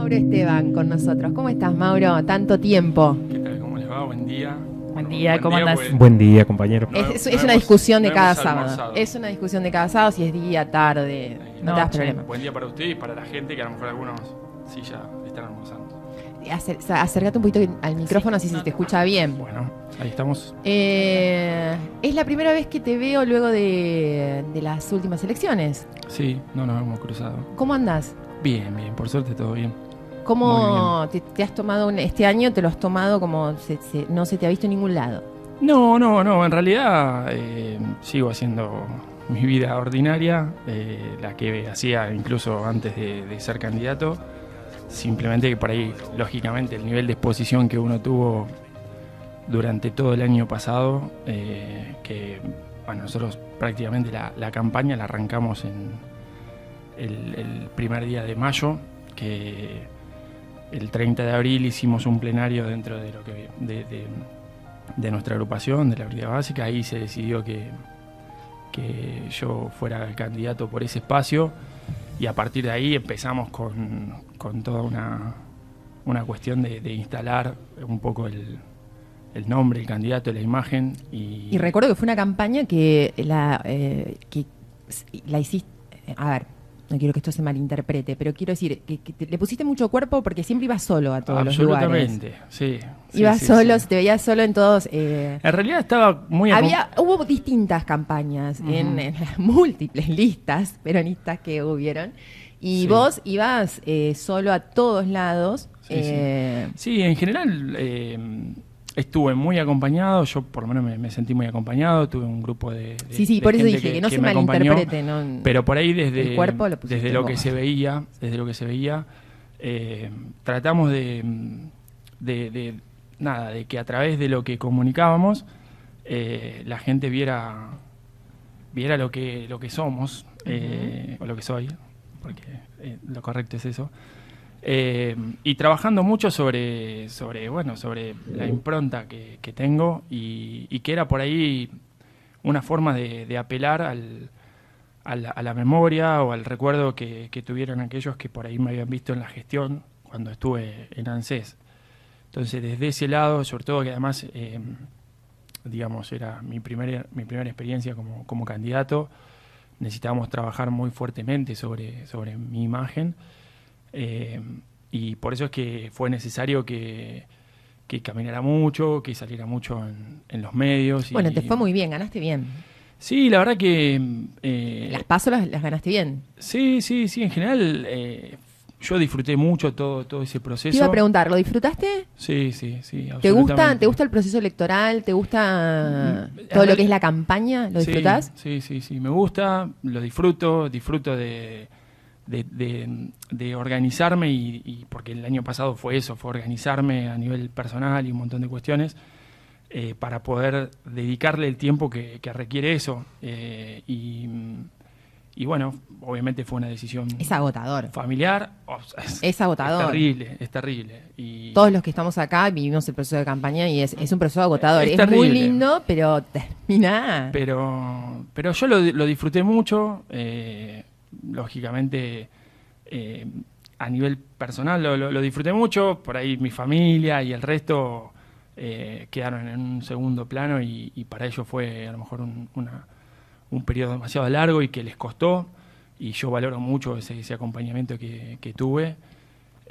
Mauro Esteban con nosotros. ¿Cómo estás, Mauro? Tanto tiempo. ¿Qué tal? ¿Cómo les va? Buen día. Buen día, ¿cómo andás? Pues, Buen día, compañero. Es una discusión de cada sábado. Almorzado. Es una discusión de cada sábado, si es día, tarde, no te das problema. Buen día para usted y para la gente que a lo mejor algunos sí ya están almorzando. Acércate un poquito al micrófono así se te escucha bien. Bueno, ahí estamos. Es la primera vez que te veo luego de las últimas elecciones. Sí, no nos hemos cruzado. ¿Cómo andás? Bien, por suerte todo bien. ¿Cómo te has tomado este año? ¿Te lo has tomado como no se te ha visto en ningún lado? No, en realidad sigo haciendo mi vida ordinaria, la que hacía incluso antes de ser candidato. Simplemente que por ahí, lógicamente, el nivel de exposición que uno tuvo durante todo el año pasado, que bueno, nosotros prácticamente la campaña la arrancamos en el primer día de mayo, que el 30 de abril hicimos un plenario dentro de lo que de nuestra agrupación, de la Brigada Básica. Ahí se decidió que yo fuera el candidato por ese espacio, y a partir de ahí empezamos con toda una cuestión de instalar un poco el nombre, el candidato, la imagen. Y recuerdo que fue una campaña que la hiciste, a ver, no quiero que esto se malinterprete, pero quiero decir que le pusiste mucho cuerpo porque siempre ibas solo a todos los lugares. Absolutamente, sí. Ibas solo, te veías solo en todos. En realidad estaba muy... Hubo distintas campañas en las múltiples listas peronistas que hubieron, y vos ibas solo a todos lados. Sí, en general... estuve muy acompañado, yo por lo menos me sentí muy acompañado, tuve un grupo de Sí, por eso gente dije que no se me acompañó, malinterprete, ¿no? Pero por ahí El cuerpo lo desde lo que se veía, tratamos de que a través de lo que comunicábamos la gente viera lo que somos, o lo que soy, porque lo correcto es eso. Y trabajando mucho sobre la impronta que tengo, y que era por ahí una forma de apelar a la memoria o al recuerdo que tuvieron aquellos que por ahí me habían visto en la gestión cuando estuve en ANSES. Entonces, desde ese lado, sobre todo que además, digamos, era mi primera experiencia como candidato, necesitábamos trabajar muy fuertemente sobre mi imagen. Y por eso es que fue necesario que caminara mucho, que saliera mucho en los medios. Bueno, te fue muy bien, ganaste bien. Sí, la verdad que... las PASO las ganaste bien. Sí, en general yo disfruté mucho todo ese proceso. Te iba a preguntar, ¿lo disfrutaste? Sí, absolutamente. ¿Te gusta el proceso electoral? ¿Te gusta todo lo que es la campaña? ¿Lo disfrutás? Sí, me gusta, lo disfruto de organizarme, y porque el año pasado fue organizarme a nivel personal y un montón de cuestiones, para poder dedicarle el tiempo que requiere eso, y bueno, obviamente fue una decisión... Es agotador. Familiar. Es agotador. Es terrible. Y todos los que estamos acá vivimos el proceso de campaña y es un proceso agotador. Es muy lindo, pero termina... Pero yo lo disfruté mucho. Lógicamente, a nivel personal lo disfruté mucho. Por ahí mi familia y el resto quedaron en un segundo plano, y para ellos fue a lo mejor un periodo demasiado largo y que les costó, y yo valoro mucho ese acompañamiento que tuve,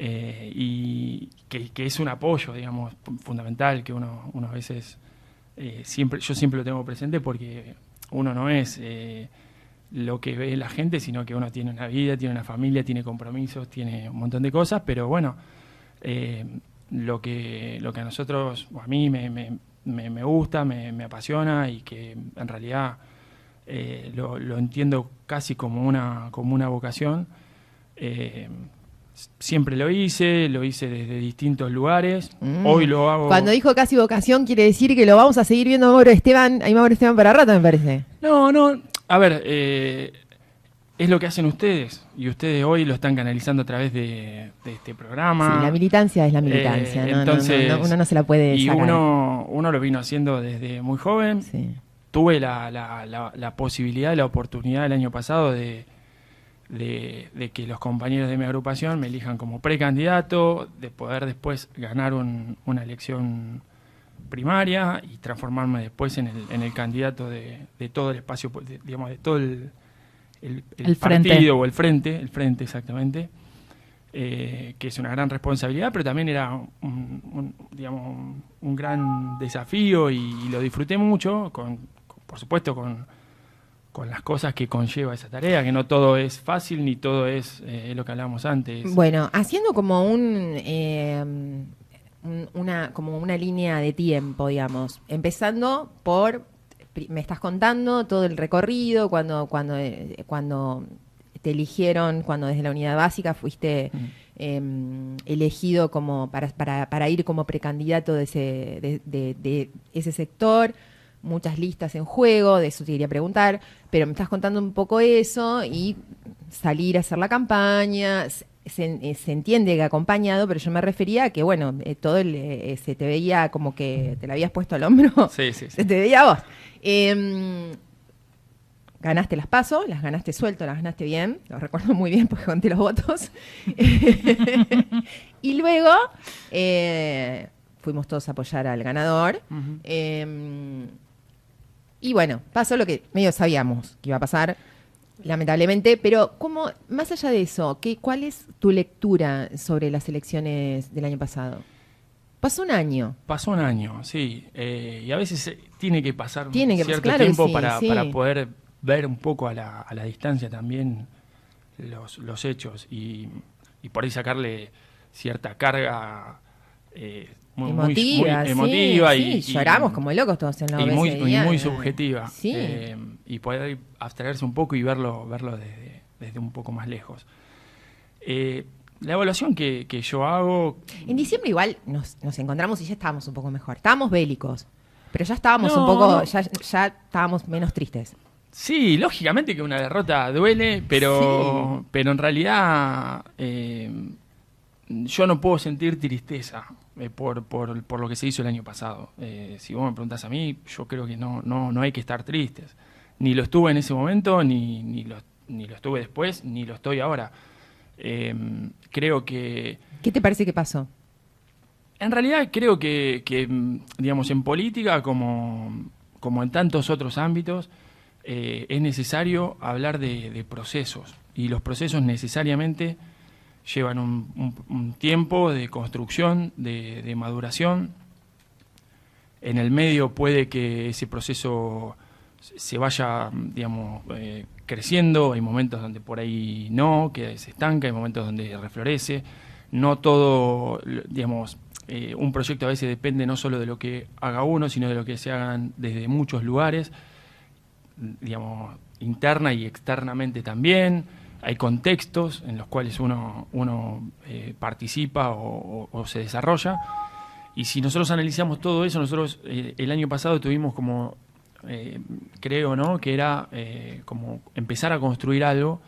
y que es un apoyo, digamos, fundamental, que uno a veces yo siempre lo tengo presente, porque uno no es lo que ve la gente, sino que uno tiene una vida, tiene una familia, tiene compromisos, tiene un montón de cosas, pero bueno, lo que a nosotros, o a mí me gusta, me apasiona, y que en realidad lo entiendo casi como una vocación. Siempre lo hice desde distintos lugares. Hoy lo hago... Cuando dijo casi vocación, quiere decir que lo vamos a seguir viendo a Mauro Esteban. Hay Mauro Esteban para rato, me parece. No, a ver, es lo que hacen ustedes, y ustedes hoy lo están canalizando a través de este programa. Sí, la militancia es la militancia, entonces, uno no se la puede sacar. Y uno lo vino haciendo desde muy joven. Sí. Tuve la posibilidad, la oportunidad el año pasado de de que los compañeros de mi agrupación me elijan como precandidato, de poder después ganar una elección primaria y transformarme después en el candidato de todo el espacio, digamos, de todo el partido frente. o el frente exactamente, que es una gran responsabilidad, pero también era digamos, un gran desafío y lo disfruté mucho, por supuesto con las cosas que conlleva esa tarea, que no todo es fácil ni todo es lo que hablábamos antes. Bueno, haciendo como como una línea de tiempo, digamos, empezando por, me estás contando todo el recorrido, cuando te eligieron, cuando desde la unidad básica fuiste elegido como para ir como precandidato de ese sector, muchas listas en juego, de eso te quería preguntar, pero me estás contando un poco eso y salir a hacer la campaña. Se entiende que acompañado, pero yo me refería a que, bueno, se te veía como que te la habías puesto al hombro. Sí. Se te veía a vos. Ganaste las PASO, las ganaste suelto, las ganaste bien. Lo recuerdo muy bien porque conté los votos. Y luego fuimos todos a apoyar al ganador. Uh-huh. Y bueno, pasó lo que medio sabíamos que iba a pasar. Lamentablemente, pero más allá de eso, ¿cuál es tu lectura sobre las elecciones del año pasado? Pasó un año. Pasó un año, sí. Y a veces tiene que pasar cierto claro tiempo sí, para poder ver un poco a la distancia también los hechos y por ahí sacarle cierta carga muy emotiva sí, lloramos como locos todos en la y muy subjetiva. Sí. Y poder abstraerse un poco y verlo desde un poco más lejos. La evaluación que yo hago... En diciembre igual nos encontramos y ya estábamos un poco mejor. Estábamos bélicos, pero ya estábamos ya estábamos menos tristes. Sí, lógicamente que una derrota duele, pero en realidad yo no puedo sentir tristeza por lo que se hizo el año pasado. Si vos me preguntás a mí, yo creo que no hay que estar tristes. Ni lo estuve en ese momento, ni lo estuve después, ni lo estoy ahora. Creo que... ¿Qué te parece que pasó? En realidad creo que digamos, en política como en tantos otros ámbitos, es necesario hablar de procesos. Y los procesos necesariamente llevan un tiempo de construcción, de maduración. En el medio puede que ese proceso se vaya, digamos, creciendo. Hay momentos donde por ahí no, que se estanca, hay momentos donde reflorece. No todo, digamos, un proyecto a veces depende no solo de lo que haga uno, sino de lo que se hagan desde muchos lugares, digamos, interna y externamente también. Hay contextos en los cuales uno participa o se desarrolla. Y si nosotros analizamos todo eso, nosotros el año pasado tuvimos como, creo, ¿no?, que era como empezar a construir algo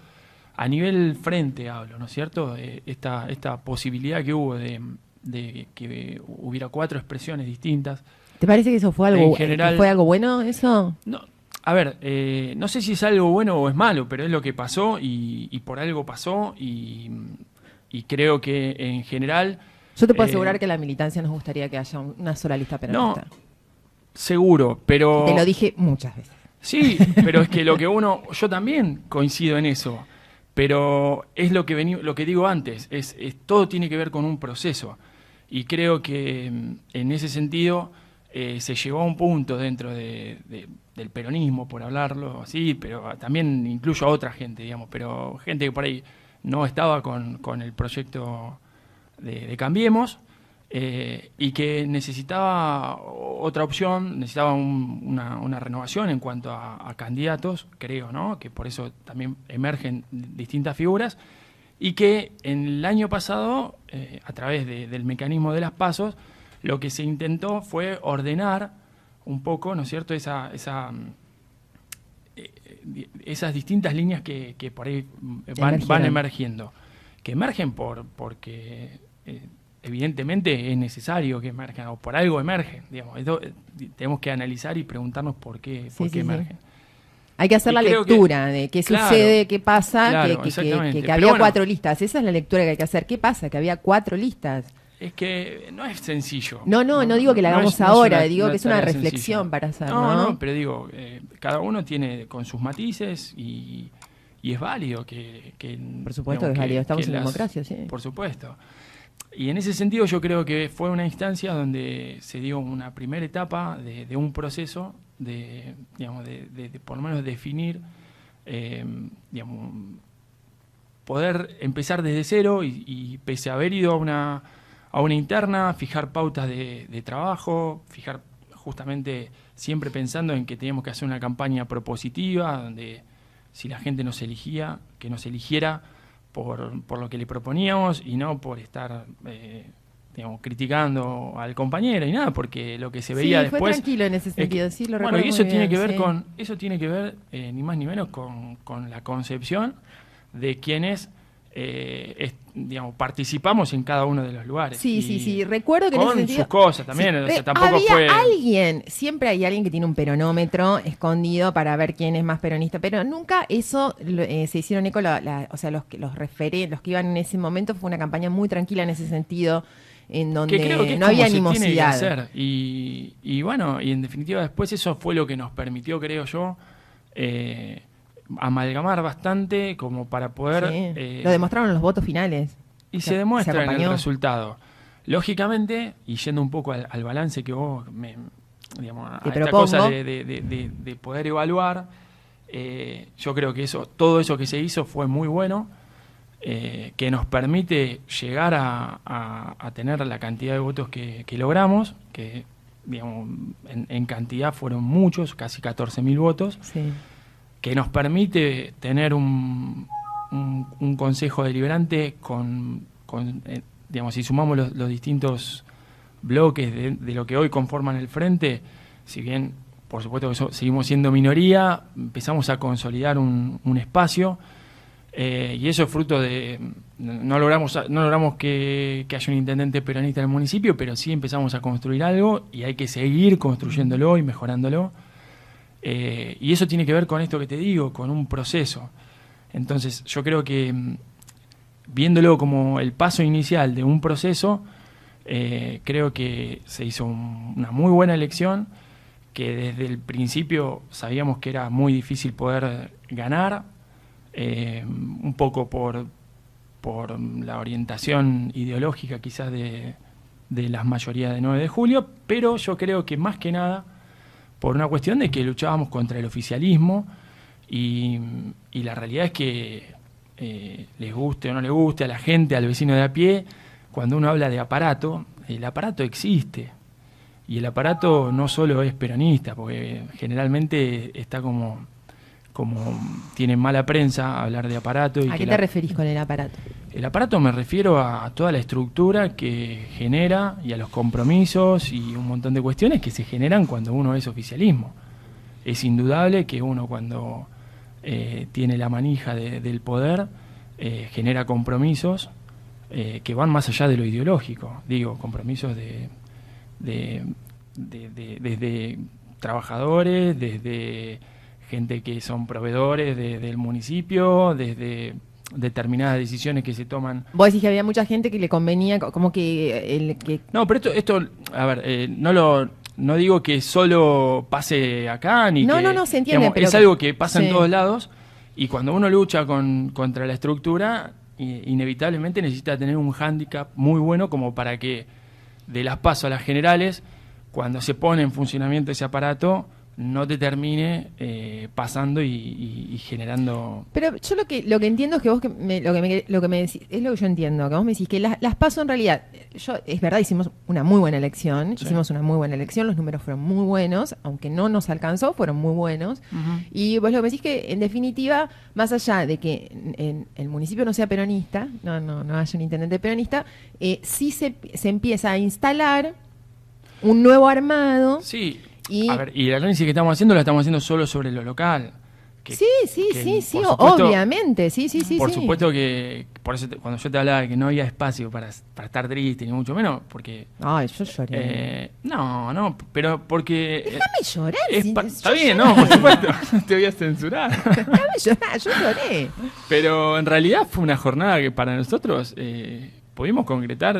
a nivel frente, hablo, ¿no es cierto? Esta posibilidad que hubo de que hubiera 4 expresiones distintas. ¿Te parece que eso fue algo, en general, fue algo bueno, eso? No. A ver, no sé si es algo bueno o es malo, pero es lo que pasó y por algo pasó y creo que en general... Yo te puedo asegurar que la militancia nos gustaría que haya una sola lista peronista. No, seguro, pero... Te lo dije muchas veces. Sí, pero es que yo también coincido en eso, pero es lo que digo antes, es todo tiene que ver con un proceso y creo que en ese sentido se llegó a un punto dentro del peronismo, por hablarlo así, pero también incluyo a otra gente, digamos, pero gente que por ahí no estaba con el proyecto de Cambiemos y que necesitaba otra opción, necesitaba una renovación en cuanto a candidatos, creo, ¿no?, que por eso también emergen distintas figuras y que en el año pasado, a través del mecanismo de las PASO, lo que se intentó fue ordenar un poco, ¿no es cierto?, esas distintas líneas que por ahí van emergiendo. Que emergen porque evidentemente es necesario que emerjan, o por algo emergen, digamos. Tenemos que analizar y preguntarnos por qué emergen. Hay que hacer la lectura de qué sucede, qué pasa, que había 4 listas. Esa es la lectura que hay que hacer. ¿Qué pasa? Que había 4 listas. Es que no es sencillo. No digo que la hagamos ahora, digo que es una reflexión sencilla para hacer. No, pero digo, cada uno tiene con sus matices y es válido que por supuesto que es válido, estamos en democracia, sí. Por supuesto. Y en ese sentido yo creo que fue una instancia donde se dio una primera etapa de un proceso de por lo menos definir, poder empezar desde cero y pese a haber ido a una interna, fijar pautas de trabajo, fijar justamente siempre pensando en que teníamos que hacer una campaña propositiva, donde si la gente nos eligía, que nos eligiera por lo que le proponíamos y no por estar criticando al compañero y nada, porque lo que se veía después... fue tranquilo en ese sentido, sí, lo recuerdo. Bueno, y eso tiene bien, que ver eso tiene que ver ni más ni menos con la concepción de quienes participamos en cada uno de los lugares. Sí, recuerdo que en ese sentido... Con sus cosas también, o sea, tampoco había siempre hay alguien que tiene un peronómetro escondido para ver quién es más peronista, pero nunca eso se hicieron eco, o sea, los que iban en ese momento, fue una campaña muy tranquila en ese sentido, en donde creo que no había animosidad. Tiene que hacer. Y bueno, y en definitiva después eso fue lo que nos permitió, creo yo, amalgamar bastante como para poder... lo demostraron los votos finales. Y se demuestra en el resultado. Lógicamente, y yendo un poco al balance que vos a esta cosa de poder evaluar, yo creo que todo eso que se hizo fue muy bueno, que nos permite llegar a tener la cantidad de votos que logramos, que en cantidad fueron muchos, casi 14.000 votos, que nos permite tener un consejo deliberante con si sumamos los distintos bloques de lo que hoy conforman el frente, si bien por supuesto que seguimos siendo minoría, empezamos a consolidar un espacio, y eso es fruto de... No logramos que haya un intendente peronista en el municipio, pero sí empezamos a construir algo y hay que seguir construyéndolo y mejorándolo. Y eso tiene que ver con esto que te digo, con un proceso. Entonces yo creo que viéndolo como el paso inicial de un proceso, creo que se hizo una muy buena elección, que desde el principio sabíamos que era muy difícil poder ganar, un poco por la orientación ideológica quizás de las mayorías de 9 de julio, pero yo creo que más que nada por una cuestión de que luchábamos contra el oficialismo y la realidad es que les guste o no les guste a la gente, al vecino de a pie, cuando uno habla de aparato, el aparato existe y el aparato no solo es peronista, porque generalmente está como tiene mala prensa hablar de aparato. ¿A qué te referís con el aparato? El aparato me refiero a toda la estructura que genera y a los compromisos y un montón de cuestiones que se generan cuando uno es oficialismo. Es indudable que uno cuando tiene la manija del poder genera compromisos que van más allá de lo ideológico. Digo, compromisos desde trabajadores, desde gente que son proveedores del municipio, desde determinadas decisiones que se toman. Vos decís que había mucha gente que le convenía, como que... No, pero esto a ver, no digo que solo pase acá, ni que... No, se entiende. Digamos, pero es algo que pasa en todos lados, y cuando uno lucha contra la estructura, inevitablemente necesita tener un hándicap muy bueno como para que de las PASO a las generales, cuando se pone en funcionamiento ese aparato, no te termine pasando y generando... Pero yo lo que entiendo es que vos lo que me decís, es lo que yo entiendo, que vos me decís que las PASO en realidad, es verdad, hicimos una muy buena elección, los números fueron muy buenos, aunque no nos alcanzó, fueron muy buenos, y vos lo que me decís que en definitiva, más allá de que en el municipio no sea peronista, no haya un intendente peronista, sí se empieza a instalar un nuevo armado. Sí. A ver, y el análisis que estamos haciendo lo estamos haciendo solo sobre lo local, Sí, por supuesto, obviamente, sí. Por supuesto que, por eso cuando yo te hablaba de que no había espacio para estar triste, ni mucho menos, porque... Ay, yo lloré. No, pero porque... Déjame llorar. Está bien, no, por supuesto, te voy a censurar. Déjame llorar, yo lloré. Pero en realidad fue una jornada que para nosotros... pudimos concretar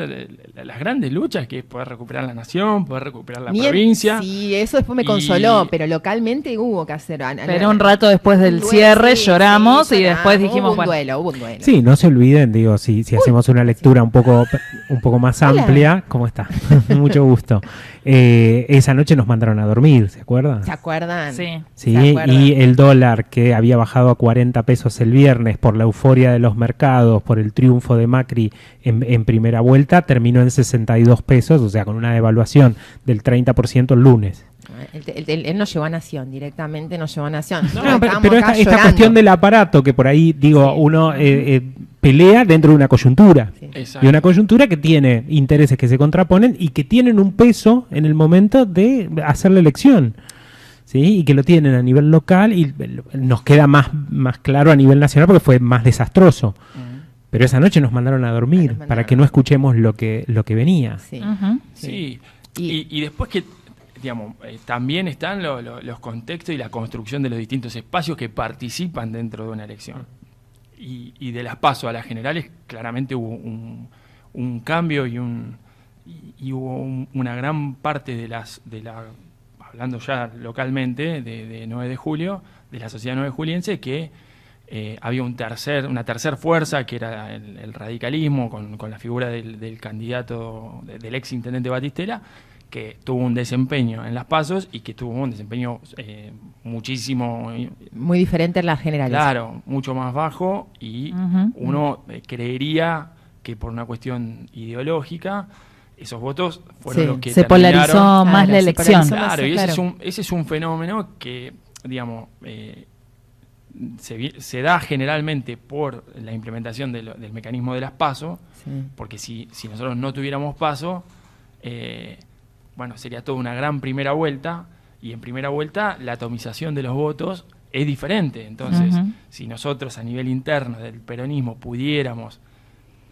las grandes luchas, que es poder recuperar la nación, poder recuperar la provincia. Sí, eso después me consoló, pero localmente hubo que hacer... Pero un rato después del cierre lloramos y después dijimos... Hubo un duelo. Sí, no se olviden, digo, si hacemos una lectura un poco más amplia, ¿cómo está? Mucho gusto. Esa noche nos mandaron a dormir, ¿se acuerdan? ¿Se acuerdan? Sí. Sí, y el dólar que había bajado a 40 pesos el viernes por la euforia de los mercados, por el triunfo de Macri en primera vuelta, terminó en 62 pesos, o sea, con una devaluación del 30% el lunes. Él nos llevó a Nación, directamente nos llevó a Nación. No, pero esta cuestión del aparato, que por ahí, digo, uno pelea dentro de una coyuntura. Sí. Y una coyuntura que tiene intereses que se contraponen y que tienen un peso en el momento de hacer la elección. ¿Sí? Y que lo tienen a nivel local y nos queda más claro a nivel nacional porque fue más desastroso. Pero esa noche nos mandaron a dormir para que no escuchemos lo que venía. Sí. Sí. Y después que, digamos, también están los contextos y la construcción de los distintos espacios que participan dentro de una elección. Y de las PASO a las generales claramente hubo un cambio y hubo una gran parte de la hablando ya localmente de 9 de julio, de la sociedad 9 juliense, que había una tercera fuerza, que era el radicalismo, con la figura del candidato, del ex intendente Batistela, que tuvo un desempeño en las PASOs y que tuvo un desempeño muchísimo... Muy diferente en las generales. Claro, mucho más bajo, y uno creería que por una cuestión ideológica esos votos fueron los que se polarizó más la elección. Claro, y ese es un fenómeno que, digamos, se da generalmente por la implementación del mecanismo de las PASO, porque si nosotros no tuviéramos PASO, sería toda una gran primera vuelta, y en primera vuelta la atomización de los votos es diferente. Entonces, si nosotros a nivel interno del peronismo pudiéramos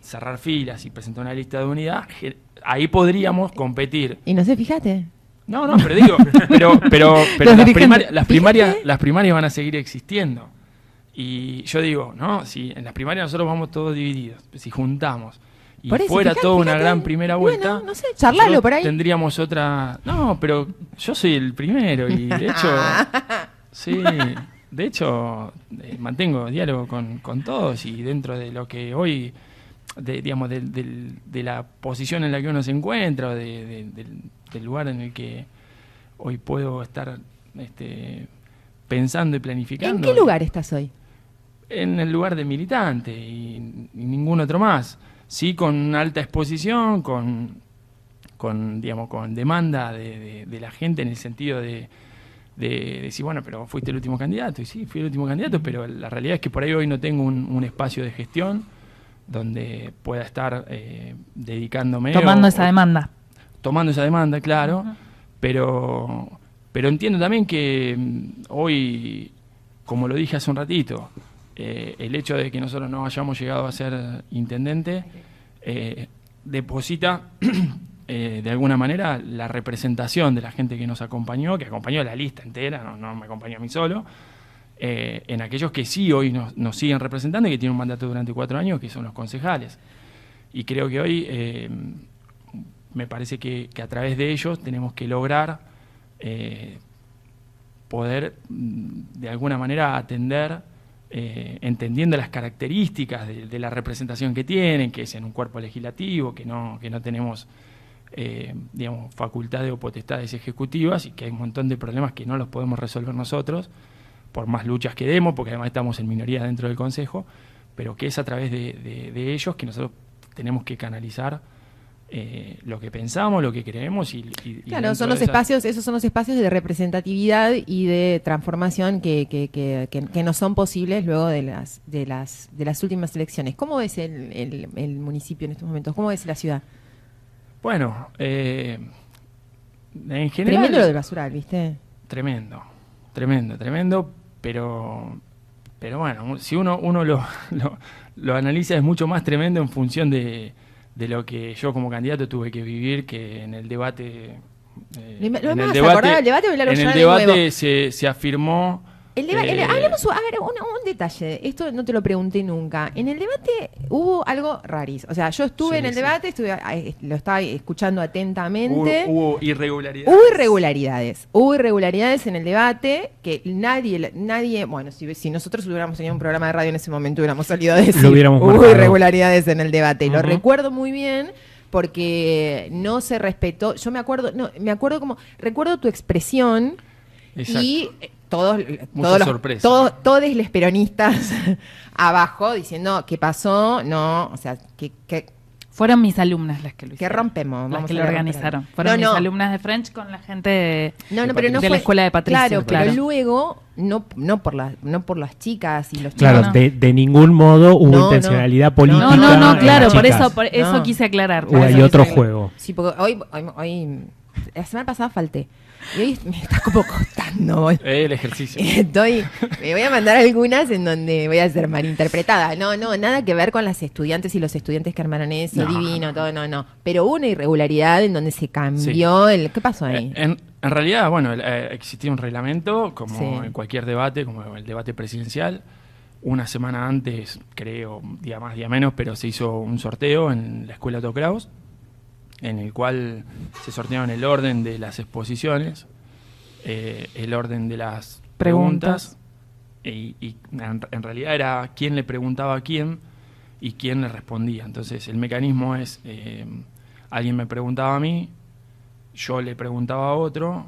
cerrar filas y presentar una lista de unidad, ahí podríamos competir. Y no sé, fíjate. No, pero digo, pero las primarias van a seguir existiendo. Y yo digo, ¿no? Si en las primarias nosotros vamos todos divididos, si juntamos y por eso, fuera toda una gran primera vuelta, bueno, no sé, charlalo por ahí. Tendríamos otra... No, pero yo soy el primero y de hecho... Sí, de hecho mantengo diálogo con todos, y dentro de lo que hoy... de la posición en la que uno se encuentra, del lugar en el que hoy puedo estar pensando y planificando. ¿En qué lugar estás hoy? En el lugar de militante y ningún otro más. Sí, con alta exposición, con demanda de la gente, en el sentido de decir, bueno, pero fuiste el último candidato. Y sí, fui el último candidato, pero la realidad es que por ahí hoy no tengo un espacio de gestión donde pueda estar dedicándome. Tomando esa demanda. Tomando esa demanda, claro. Pero entiendo también que hoy, como lo dije hace un ratito, el hecho de que nosotros no hayamos llegado a ser intendente deposita de alguna manera la representación de la gente que nos acompañó, que acompañó la lista entera, no me acompañó a mí solo, en aquellos que sí hoy nos siguen representando y que tienen un mandato durante 4 años, que son los concejales. Y creo que hoy me parece que a través de ellos tenemos que lograr poder de alguna manera atender, entendiendo las características de la representación que tienen, que es en un cuerpo legislativo, que no tenemos facultades o potestades ejecutivas, y que hay un montón de problemas que no los podemos resolver nosotros por más luchas que demos, porque además estamos en minoría dentro del Consejo, pero que es a través de ellos que nosotros tenemos que canalizar lo que pensamos, lo que creemos y claro, son los espacios, esos son los espacios de representatividad y de transformación que no son posibles luego de las últimas elecciones. ¿Cómo ves el municipio en estos momentos? ¿Cómo ves la ciudad? Bueno, en general... Tremendo lo del basural, ¿viste? Tremendo, pero Pero bueno, si uno lo analiza, es mucho más tremendo en función de lo que yo como candidato tuve que vivir, que en el debate. En el debate se afirmó. Hablemos, a ver, un detalle. Esto no te lo pregunté nunca. En el debate hubo algo rarísimo. O sea, yo estuve en el debate, lo estaba escuchando atentamente. Hubo irregularidades. Hubo irregularidades en el debate que nadie, bueno, si nosotros hubiéramos tenido un programa de radio en ese momento hubiéramos salido a decir, hubo irregularidades en el debate. Lo recuerdo muy bien porque no se respetó. Yo recuerdo tu expresión. Exacto. Y todos los peronistas abajo diciendo qué pasó, no, o sea, que fueron mis alumnas las que lo hicieron. Que rompemos, las que lo organizaron. Fueron mis alumnas de French con la gente de la escuela de Patricio. Claro, pero luego no por las chicas y los chicos. Claro, de ningún modo hubo intencionalidad política. No, claro, por eso quise aclarar. Hay otro juego. Sí, porque hoy la semana pasada falté. Y hoy me está como costando. El ejercicio. Me voy a mandar algunas en donde voy a ser malinterpretada. No, nada que ver con las estudiantes y los estudiantes que armaron eso, divino, todo, no. Pero hubo una irregularidad en donde se cambió ¿qué pasó ahí? En realidad, bueno, existía un reglamento, como en cualquier debate, como el debate presidencial. Una semana antes, creo, día más, día menos, pero se hizo un sorteo en la escuela Otto Kraus, en el cual se sortearon el orden de las exposiciones, el orden de las preguntas y en realidad era quién le preguntaba a quién y quién le respondía. Entonces el mecanismo es, alguien me preguntaba a mí, yo le preguntaba a otro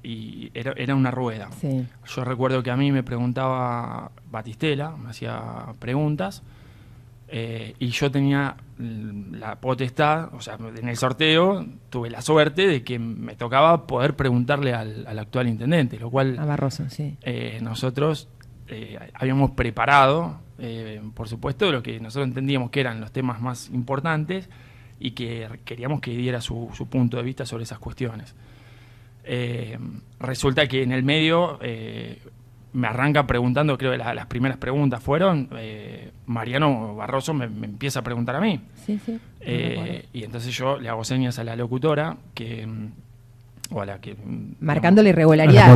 y era una rueda. Sí. Yo recuerdo que a mí me preguntaba Batistela, me hacía preguntas. Y yo tenía la potestad, o sea, en el sorteo tuve la suerte de que me tocaba poder preguntarle al actual intendente, lo cual a Barroso, sí. Nosotros habíamos preparado, por supuesto, lo que nosotros entendíamos que eran los temas más importantes y que queríamos que diera su punto de vista sobre esas cuestiones. Resulta que en el medio me arranca preguntando, creo que las primeras preguntas fueron, Mariano Barroso me empieza a preguntar a mí. Sí. Y entonces yo le hago señas a la locutora, marcando la irregularidad.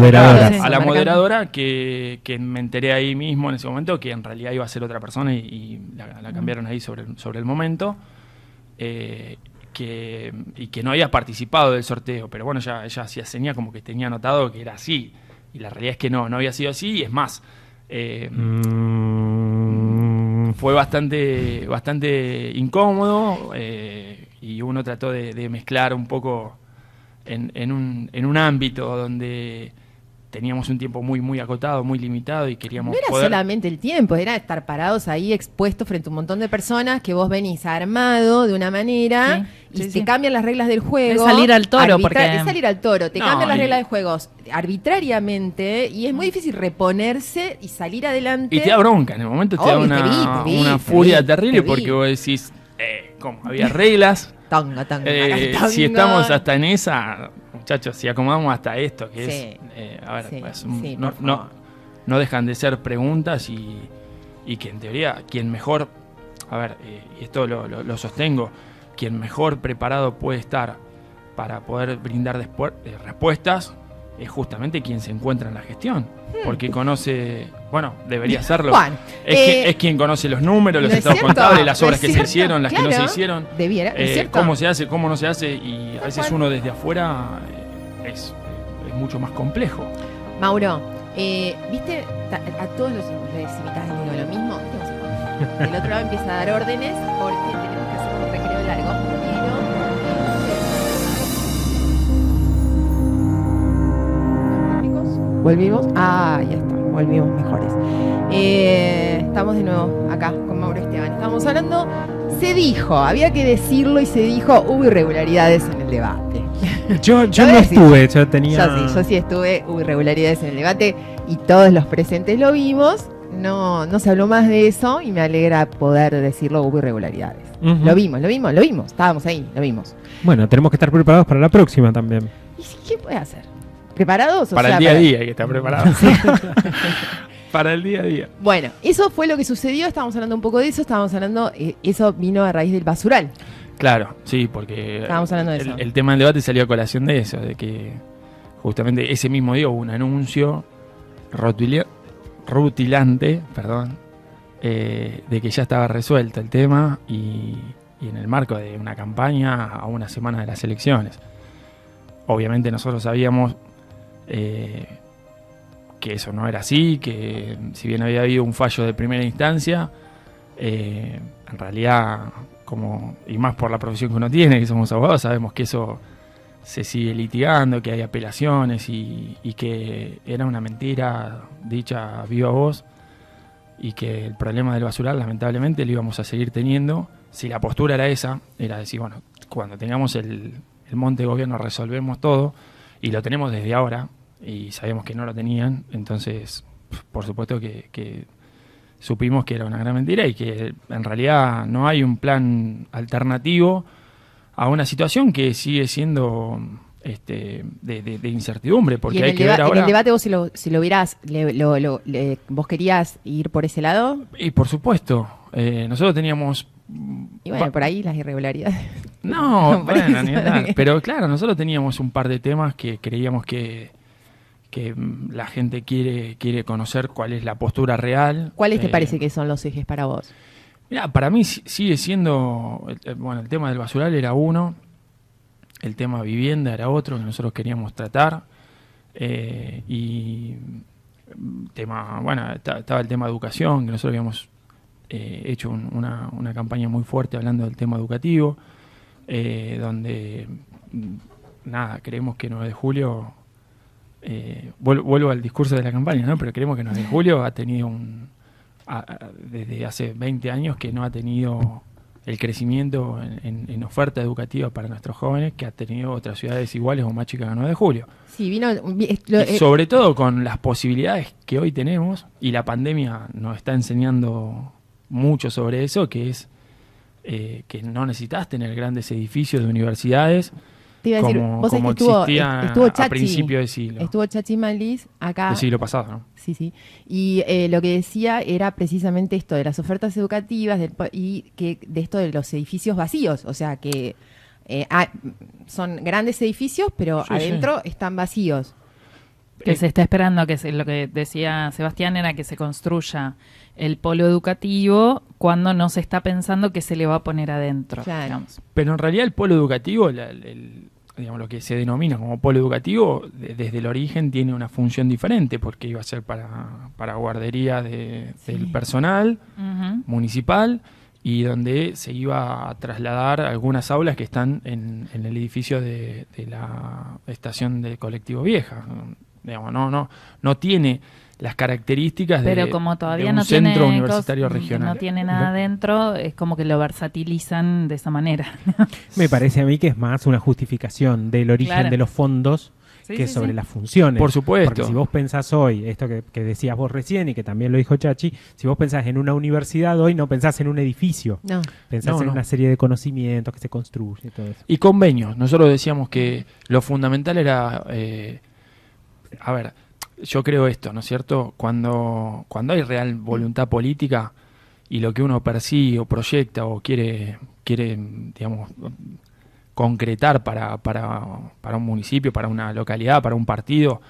A la moderadora, que me enteré ahí mismo en ese momento, que en realidad iba a ser otra persona y la cambiaron ahí sobre el momento. Y que no había participado del sorteo, pero bueno, ella hacía señas como que tenía notado que era así. Y la realidad es que no había sido así, y es más, fue bastante incómodo, y uno trató de mezclar un poco en un ámbito donde teníamos un tiempo muy, muy acotado, muy limitado y queríamos No era solamente el tiempo, era estar parados ahí expuestos frente a un montón de personas que vos venís armado de una manera y te cambian las reglas del juego. Es salir al toro. Es salir al toro, te cambian las reglas de juegos arbitrariamente y es muy difícil reponerse y salir adelante. Y te da bronca, en el momento te da una furia terrible porque vos decís, ¿cómo? Había reglas. Tonga. Si estamos hasta en esa, muchachos, si acomodamos hasta esto, que no dejan de ser preguntas y que en teoría quien mejor, y esto lo sostengo, quien mejor preparado puede estar para poder brindar respuestas es justamente quien se encuentra en la gestión, porque conoce, debería serlo, es quien conoce los números, los estados contables, las obras que se hicieron, las que no se hicieron, cómo se hace, cómo no se hace, y a veces uno desde afuera es mucho más complejo. Mauro, ¿viste? A todos los invitados les digo lo mismo. Del otro lado empieza a dar órdenes porque tenemos que hacer un recreo largo. ¿Volvimos? Ya está, volvimos mejores. Estamos de nuevo acá con Mauro Esteban. Estamos hablando, había que decirlo y se dijo, hubo irregularidades en el debate. Yo no estuve, yo sí estuve, hubo irregularidades en el debate y todos los presentes lo vimos. No se habló más de eso y me alegra poder decirlo, hubo irregularidades. Uh-huh. Lo vimos, estábamos ahí, lo vimos. Bueno, tenemos que estar preparados para la próxima también. ¿Y qué puede hacer? ¿Preparados? Para el día a día hay que estar preparados. Para el día a día. Bueno, eso fue lo que sucedió, estábamos hablando un poco de eso, estábamos hablando, eso vino a raíz del basural. Claro, sí, porque estábamos hablando de eso. El tema del debate salió a colación de eso, de que justamente ese mismo día hubo un anuncio rutilante, de que ya estaba resuelto el tema y en el marco de una campaña a una semana de las elecciones. Obviamente nosotros sabíamos que eso no era así, que si bien había habido un fallo de primera instancia, en realidad, y más por la profesión que uno tiene, que somos abogados, sabemos que eso se sigue litigando, que hay apelaciones y que era una mentira dicha a viva voz y que el problema del basural lamentablemente lo íbamos a seguir teniendo. Si la postura era esa, era decir, bueno, cuando tengamos el monte de gobierno resolvemos todo, y lo tenemos desde ahora, y sabemos que no lo tenían, entonces por supuesto que supimos que era una gran mentira y que en realidad no hay un plan alternativo a una situación que sigue siendo de incertidumbre, porque hay que ver ahora. En el debate vos si lo vieras, ¿vos querías ir por ese lado? Y por supuesto, nosotros teníamos... Y bueno, por ahí las irregularidades. No, bueno, ni hablar. Pero claro, nosotros teníamos un par de temas que creíamos que la gente quiere conocer cuál es la postura real. ¿Cuáles te parece que son los ejes para vos? Mira, para mí sigue siendo, el tema del basural era uno, el tema vivienda era otro que nosotros queríamos tratar, y estaba el tema educación, que nosotros habíamos hecho una campaña muy fuerte hablando del tema educativo, donde creemos que 9 de julio, vuelvo al discurso de la campaña, ¿no? Pero creemos que 9 de julio ha tenido desde hace 20 años que no ha tenido el crecimiento en oferta educativa para nuestros jóvenes que ha tenido otras ciudades iguales o más chicas que 9 de julio. Sí, vino... sobre todo con las posibilidades que hoy tenemos, y la pandemia nos está enseñando mucho sobre eso, que es que no necesitas tener grandes edificios de universidades. Te iba a decir, vos como estuvo Chachi, a principios de siglo. Estuvo Chachi Maliz acá. Del siglo pasado, ¿no? Sí. Y lo que decía era precisamente esto de las ofertas educativas y que de esto de los edificios vacíos. O sea, que son grandes edificios, pero adentro están vacíos. Que se está esperando, lo que decía Sebastián era que se construya el polo educativo cuando no se está pensando qué se le va a poner adentro. Claro. Digamos. Pero en realidad el polo educativo, digamos, lo que se denomina como polo educativo, desde el origen tiene una función diferente, porque iba a ser para guardería del personal municipal, y donde se iba a trasladar algunas aulas que están en el edificio de la estación de colectivo vieja. Digamos, no tiene las características pero como todavía de un centro universitario regional. No tiene nada dentro, es como que lo versatilizan de esa manera. Me parece a mí que es más una justificación del origen de los fondos sobre las funciones. Por supuesto. Porque si vos pensás hoy, esto que decías vos recién y que también lo dijo Chachi, si vos pensás en una universidad hoy, no pensás en un edificio. No. Pensás en una serie de conocimientos que se construyen y todo eso. Y convenios. Nosotros decíamos que lo fundamental era... yo creo esto, ¿no es cierto? Cuando hay real voluntad política y lo que uno persigue o proyecta o quiere digamos, concretar para un municipio, para una localidad, para un partido,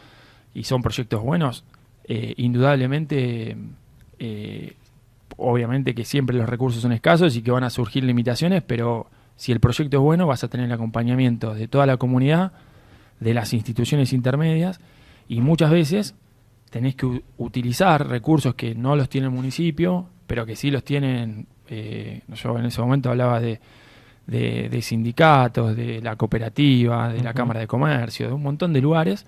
y son proyectos buenos, indudablemente, obviamente que siempre los recursos son escasos y que van a surgir limitaciones, pero si el proyecto es bueno vas a tener el acompañamiento de toda la comunidad, de las instituciones intermedias, y muchas veces tenés que utilizar recursos que no los tiene el municipio, pero que sí los tienen. Yo en ese momento hablaba de sindicatos, de la cooperativa, de la Cámara de Comercio, de un montón de lugares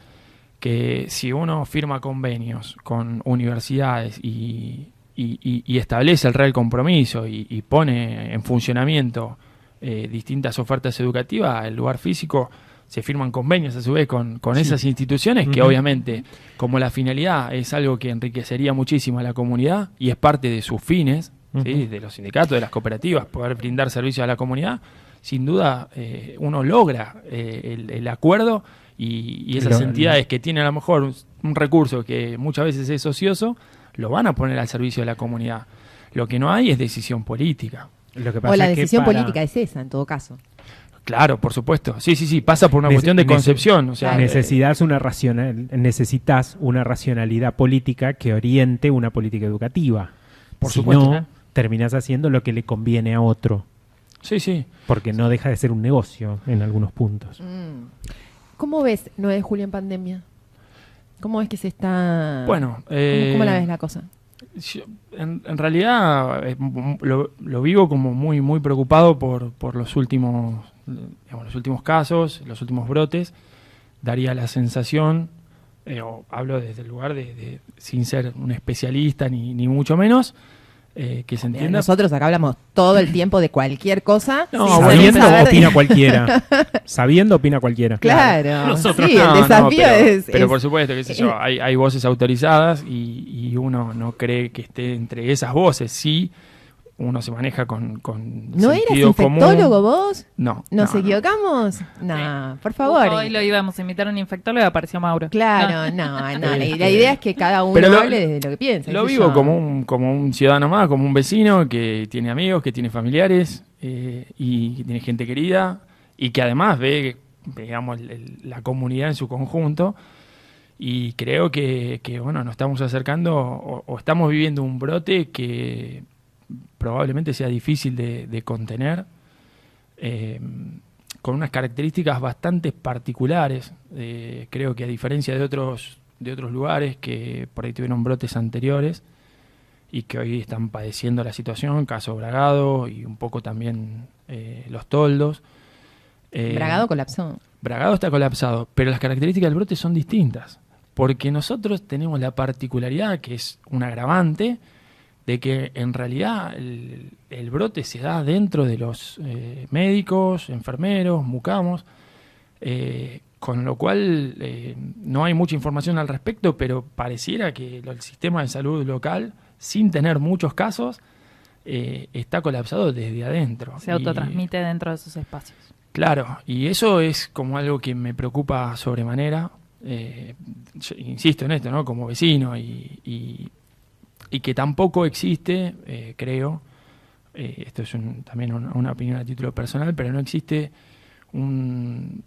que si uno firma convenios con universidades y establece el real compromiso y pone en funcionamiento distintas ofertas educativas, el lugar físico, se firman convenios a su vez con esas instituciones que obviamente, como la finalidad es algo que enriquecería muchísimo a la comunidad y es parte de sus fines, ¿sí? De los sindicatos, de las cooperativas, poder brindar servicios a la comunidad, sin duda uno logra el acuerdo y esas entidades que tienen a lo mejor un recurso que muchas veces es ocioso, lo van a poner al servicio de la comunidad. Lo que no hay es decisión política. Lo que pasa O la es que decisión para- política es esa, en todo caso. Claro, por supuesto. Sí, pasa por una cuestión de concepción. O sea, necesitas necesitas una racionalidad política que oriente una política educativa. Por Si supuesto. no, terminás haciendo lo que le conviene a otro, sí. porque no deja de ser un negocio en algunos puntos. ¿Cómo ves 9 de julio en pandemia? ¿Cómo ves que se está...? Bueno, ¿Cómo la ves la cosa? Yo, en realidad lo vivo como muy muy preocupado por los últimos, digamos, los últimos casos, los últimos brotes. Daría la sensación, o hablo desde el lugar de sin ser un especialista ni mucho menos, que se entienda. Nosotros acá hablamos todo el tiempo de cualquier cosa. No, sin bueno, Sabiendo saber de- opina cualquiera. Sabiendo opina cualquiera. Claro. Nosotros Sí, no, el desafío pero es... por supuesto, qué sé yo, hay voces autorizadas y uno no cree que esté entre esas voces. Sí, uno se maneja con ¿No eras sentido infectólogo común. vos? No. ¿Nos no. equivocamos? No, por favor. Hoy lo íbamos a invitar a un infectólogo y apareció Mauro. Claro, no. La idea es que cada uno Pero hable de lo que piensa. Lo qué sé vivo yo. como un ciudadano más, como un vecino que tiene amigos, que tiene familiares y que tiene gente querida y que además ve, digamos, la comunidad en su conjunto. Y creo que bueno, nos estamos acercando o estamos viviendo un brote que probablemente sea difícil de contener, con unas características bastante particulares. Creo que a diferencia de otros lugares que por ahí tuvieron brotes anteriores y que hoy están padeciendo la situación, caso Bragado y un poco también Los Toldos. Bragado colapsó. Bragado está colapsado, pero las características del brote son distintas, porque nosotros tenemos la particularidad, que es un agravante, de que en realidad el brote se da dentro de los médicos, enfermeros, mucamos, con lo cual no hay mucha información al respecto, pero pareciera que el sistema de salud local, sin tener muchos casos, está colapsado desde adentro. Se autotransmite dentro de esos espacios. Claro, y eso es como algo que me preocupa sobremanera. Yo insisto en esto, ¿no? Como vecino y que tampoco existe, creo, esto es también una opinión a título personal, pero no existe un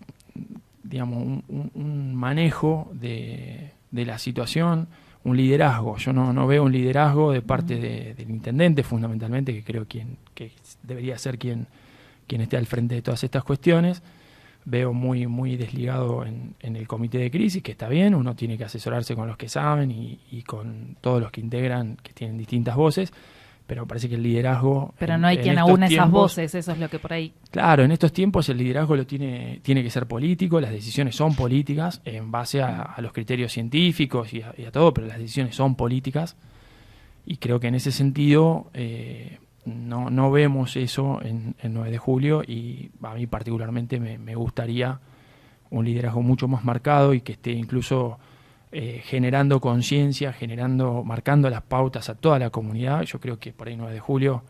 manejo de la situación, un liderazgo. Yo no veo un liderazgo de parte del intendente, fundamentalmente, que creo que debería ser quien esté al frente de todas estas cuestiones. Veo muy muy desligado en el comité de crisis, que está bien, uno tiene que asesorarse con los que saben y con todos los que integran, que tienen distintas voces, pero parece que el liderazgo... Pero no hay en quien estos aúne esas tiempos, voces, eso es lo que por ahí... Claro, en estos tiempos el liderazgo tiene que ser político, las decisiones son políticas, en base a los criterios científicos y a todo, pero las decisiones son políticas, y creo que en ese sentido... No vemos eso en 9 de julio y a mí particularmente me gustaría un liderazgo mucho más marcado y que esté incluso generando conciencia, marcando las pautas a toda la comunidad. Yo creo que por ahí 9 de julio,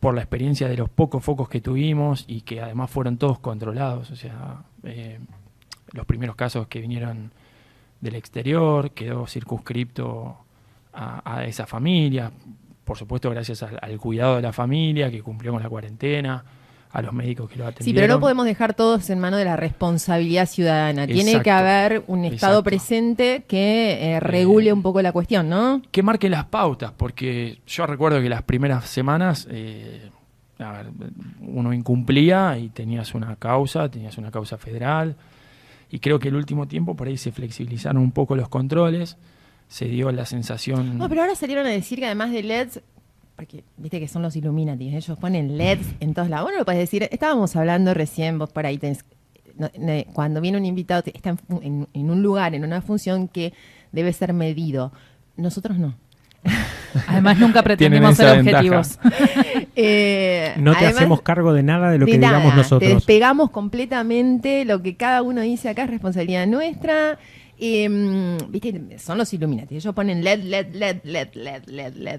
por la experiencia de los pocos focos que tuvimos y que además fueron todos controlados, o sea, los primeros casos que vinieron del exterior, quedó circunscripto a esa familia. Por supuesto, gracias al cuidado de la familia, que cumplió con la cuarentena, a los médicos que lo atendieron. Sí, pero no podemos dejar todos en manos de la responsabilidad ciudadana. Tiene Exacto, que haber un Estado exacto. presente que regule un poco la cuestión, ¿no? Que marque las pautas, porque yo recuerdo que las primeras semanas uno incumplía y tenías una causa federal, y creo que el último tiempo por ahí se flexibilizaron un poco los controles, se dio la sensación... No, pero ahora salieron a decir que además de LEDs, porque viste que son los Illuminati, ellos ponen LEDs en todos lados. Bueno, lo puedes decir, estábamos hablando recién, vos por ahí tenés, cuando viene un invitado, está en un lugar, en una función que debe ser medido. Nosotros no. Además, nunca pretendimos Tienen ser esa objetivos. No te además, hacemos cargo de nada de lo de que nada, digamos te nosotros. despegamos completamente. Lo que cada uno dice acá es responsabilidad nuestra. Viste, son los Illuminati. Ellos ponen LED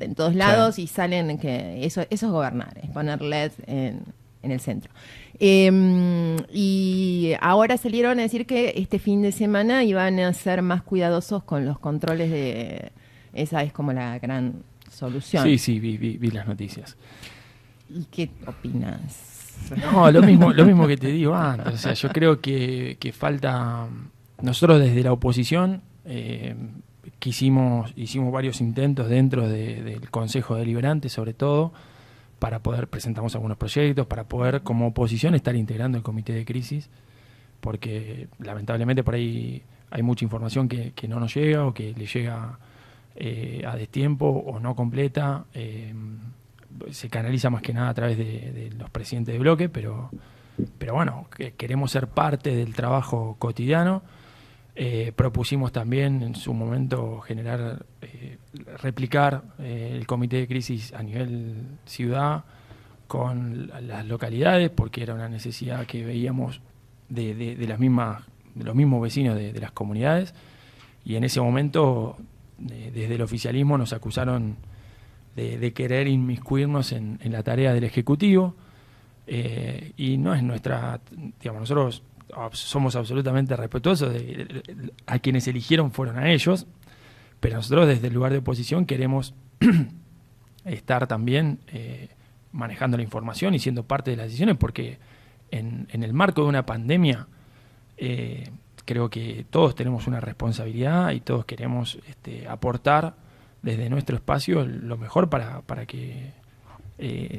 en todos lados y salen que eso es gobernar, es poner LED en el centro. Y ahora salieron a decir que este fin de semana iban a ser más cuidadosos con los controles Esa es como la gran solución. Sí, vi las noticias. ¿Y qué opinas? No, lo mismo que te digo antes. O sea, yo creo que falta. Nosotros desde la oposición hicimos varios intentos dentro del Consejo Deliberante, sobre todo, para poder, presentamos algunos proyectos, para poder como oposición estar integrando el comité de crisis, porque lamentablemente por ahí hay mucha información que no nos llega o que le llega a destiempo o no completa. Se canaliza más que nada a través de los presidentes de bloque, pero bueno, queremos ser parte del trabajo cotidiano. Propusimos también en su momento replicar el comité de crisis a nivel ciudad con las localidades, porque era una necesidad que veíamos de los mismos vecinos de las comunidades, y en ese momento desde el oficialismo nos acusaron de querer inmiscuirnos en la tarea del Ejecutivo, y no es nuestra, digamos, nosotros somos absolutamente respetuosos a quienes eligieron fueron a ellos, pero nosotros desde el lugar de oposición queremos estar también manejando la información y siendo parte de las decisiones, porque en el marco de una pandemia creo que todos tenemos una responsabilidad y todos queremos aportar desde nuestro espacio lo mejor para que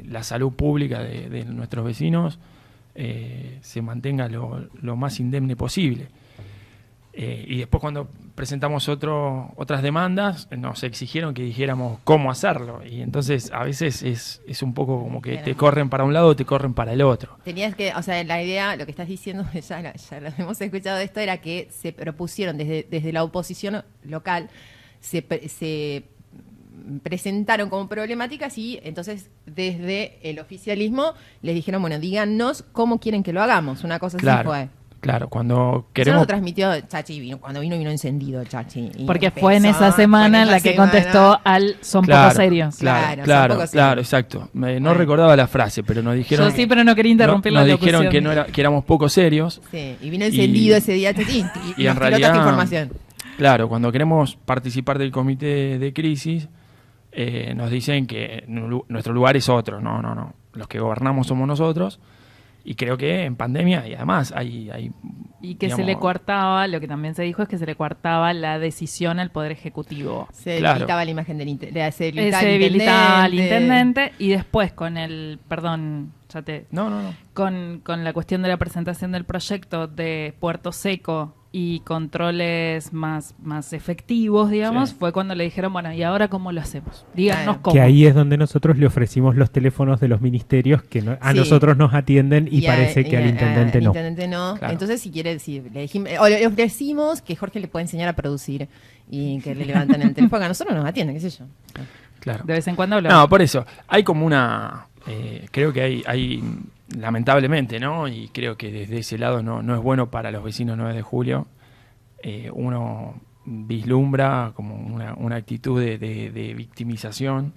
la salud pública de nuestros vecinos se mantenga lo más indemne posible. Y después cuando presentamos otras demandas nos exigieron que dijéramos cómo hacerlo, y entonces a veces es un poco como que te corren para un lado o te corren para el otro. Tenías que, o sea, la idea, lo que estás diciendo, ya lo hemos escuchado de esto, era que se propusieron desde la oposición local, se presentaron como problemáticas, y entonces desde el oficialismo les dijeron, bueno, díganos cómo quieren que lo hagamos. Una cosa así fue. Claro, cuando Eso queremos... lo transmitió Chachi, cuando vino encendido Chachi. Porque fue en esa semana en la que contestó al son poco serios. Claro, exacto. No recordaba la frase, pero nos dijeron... Yo sí, pero no quería interrumpir la locución. Nos dijeron que éramos poco serios. Sí, y vino encendido ese día Chachi y en realidad, información. Claro, cuando queremos participar del comité de crisis, nos dicen que nuestro lugar es otro. No. Los que gobernamos somos nosotros. Y creo que en pandemia, y además hay y que digamos, se le coartaba, lo que también se dijo es que se le coartaba la decisión al Poder Ejecutivo. Se debilitaba la imagen se debilitaba al intendente, y después con el, perdón, ya te... No. Con la cuestión de la presentación del proyecto de Puerto Seco y controles más efectivos, digamos, fue cuando le dijeron, bueno, ¿y ahora cómo lo hacemos? Díganos cómo. Que ahí es donde nosotros le ofrecimos los teléfonos de los ministerios que nosotros nos atienden y parece que al intendente no. Claro. Entonces, si quiere decir, le ofrecimos que Jorge le pueda enseñar a producir y que le levanten el teléfono, que a nosotros nos atienden, qué sé yo. Claro. De vez en cuando hablamos. No, por eso. Hay como una... creo que hay lamentablemente, ¿no? Y creo que desde ese lado no es bueno para los vecinos 9 de julio. Uno vislumbra como una actitud de victimización,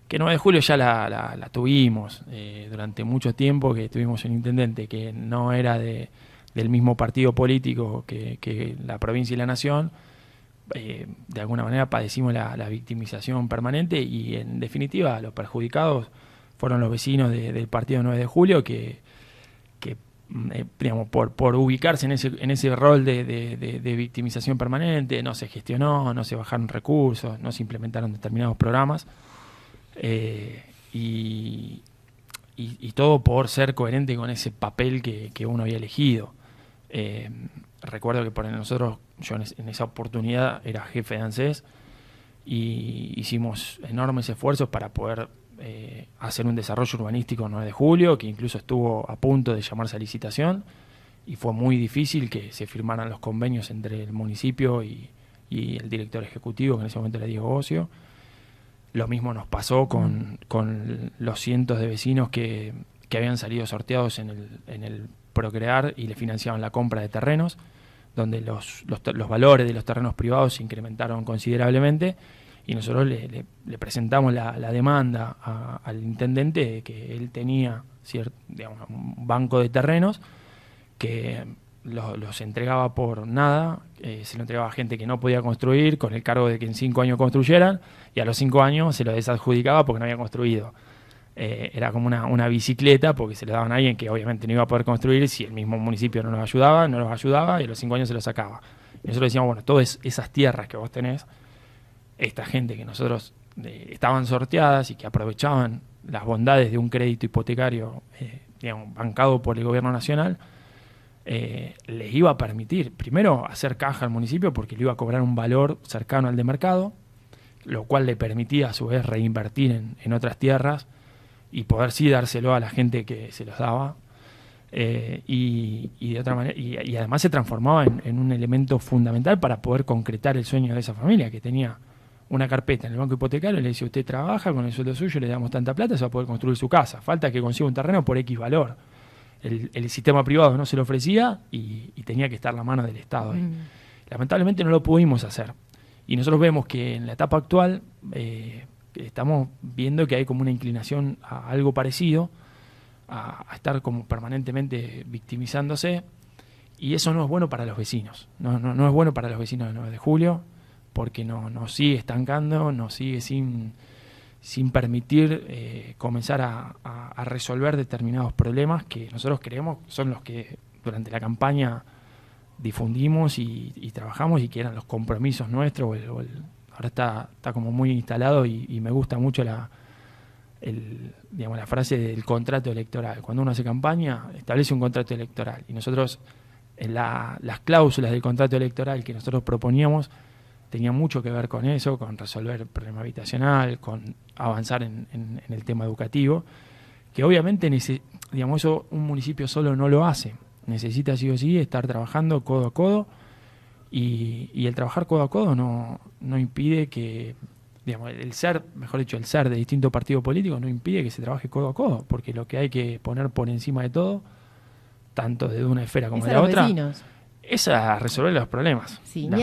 que 9 de julio ya la tuvimos durante mucho tiempo, que tuvimos un intendente que no era del mismo partido político que la provincia y la nación. De alguna manera padecimos la victimización permanente, y en definitiva los perjudicados fueron los vecinos del partido 9 de julio que digamos, por ubicarse en ese rol de victimización permanente, no se gestionó, no se bajaron recursos, no se implementaron determinados programas, y todo por ser coherente con ese papel que uno había elegido. Recuerdo que por nosotros, yo en esa oportunidad era jefe de ANSES, y hicimos enormes esfuerzos para poder hacer un desarrollo urbanístico 9 de julio, que incluso estuvo a punto de llamarse a licitación, y fue muy difícil que se firmaran los convenios entre el municipio y el director ejecutivo, que en ese momento era Diego Ocio. Lo mismo nos pasó con los cientos de vecinos que habían salido sorteados en el Procrear y le financiaban la compra de terrenos, donde los valores de los terrenos privados se incrementaron considerablemente, y nosotros le presentamos la demanda al intendente de que él tenía un banco de terrenos que los entregaba por nada, se lo entregaba a gente que no podía construir, con el cargo de que en 5 años construyeran, y a los 5 años se lo desadjudicaba porque no había construido. Era como una bicicleta, porque se le daban a alguien que obviamente no iba a poder construir, si el mismo municipio no los ayudaba, y a los 5 años se los sacaba. Y nosotros decíamos, bueno, todas esas tierras que vos tenés, esta gente que nosotros estaban sorteadas y que aprovechaban las bondades de un crédito hipotecario bancado por el gobierno nacional, les iba a permitir, primero, hacer caja al municipio porque le iba a cobrar un valor cercano al de mercado, lo cual le permitía a su vez reinvertir en otras tierras y poder sí dárselo a la gente que se los daba. Y de otra manera, y además se transformaba en un elemento fundamental para poder concretar el sueño de esa familia, que tenía una carpeta en el banco hipotecario, le dice: usted trabaja con el sueldo suyo, le damos tanta plata, se va a poder construir su casa, falta que consiga un terreno por X valor. El sistema privado no se lo ofrecía y tenía que estar la mano del Estado ahí. Lamentablemente no lo pudimos hacer, y nosotros vemos que en la etapa actual estamos viendo que hay como una inclinación a algo parecido, a estar como permanentemente victimizándose, y eso no es bueno para los vecinos, no es bueno para los vecinos de 9 de julio, porque nos sigue estancando, nos sigue sin permitir comenzar a resolver determinados problemas que nosotros creemos son los que durante la campaña difundimos y trabajamos, y que eran los compromisos nuestros. Ahora está como muy instalado, y me gusta mucho la frase del contrato electoral. Cuando uno hace campaña, establece un contrato electoral, y nosotros las cláusulas del contrato electoral que nosotros proponíamos tenían mucho que ver con eso, con resolver el problema habitacional, con avanzar en el tema educativo, que obviamente eso un municipio solo no lo hace. Necesita sí o sí estar trabajando codo a codo, y el trabajar codo a codo no impide que, el ser de distintos partidos políticos no impide que se trabaje codo a codo, porque lo que hay que poner por encima de todo, tanto de una esfera como de la otra, es a resolver los problemas. Sí, las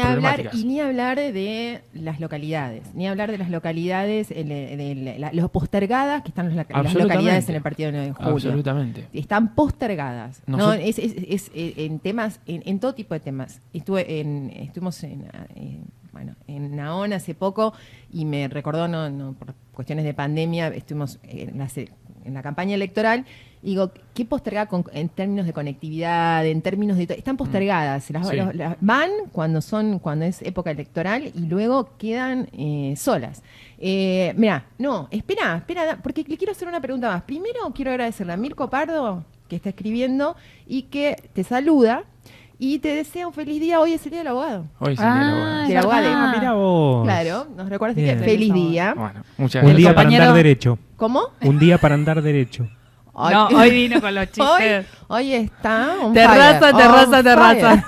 ni hablar de las localidades, los postergadas, que están las localidades en el partido de 9 de julio. Absolutamente. Están postergadas. Es en temas, en todo tipo de temas. Estuvimos en Naón hace poco, y me recordó, por cuestiones de pandemia, estuvimos en la campaña electoral. Y digo, ¿qué postergada en términos de conectividad, en términos de... Están postergadas, Sí. Van cuando es época electoral, y luego quedan solas. Espera, porque le quiero hacer una pregunta más. Primero quiero agradecerle a Mirko Pardo, que está escribiendo y que te saluda y te desea un feliz día. Hoy es el día del abogado. Hoy es el día del abogado. Del abogado. Mira vos. Claro, nos recuerdas que Bien. feliz día. Bueno, muchas Un gracias. día para andar derecho. ¿Cómo? Un día para andar derecho. Hoy vino con los chistes. Hoy está on Terraza. fire.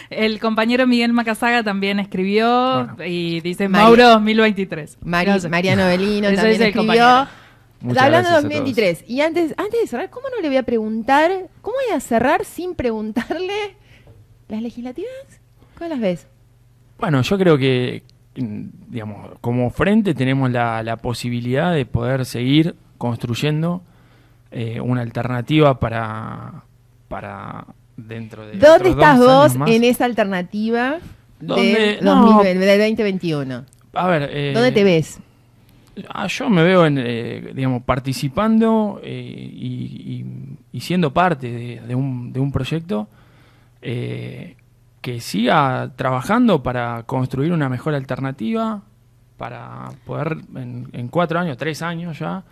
El compañero Miguel Macasaga también escribió, Bueno. y dice Mauro 2023. Mariano Belino Eso también dice el escribió. compañero. Muchas Hablando de gracias a 2023. Y antes de cerrar, ¿cómo no le voy a preguntar? ¿Cómo voy a cerrar sin preguntarle las legislativas? ¿Cómo las ves? Bueno, yo creo que, como frente tenemos la posibilidad de poder seguir construyendo una alternativa para dentro de ¿Dónde otros estás 2 vos años más. en esa alternativa ¿Dónde? del 2021? A ver, ¿Dónde te ves? Yo me veo participando y siendo parte de un proyecto que siga trabajando para construir una mejor alternativa, para poder en 4 años, 3 años ya,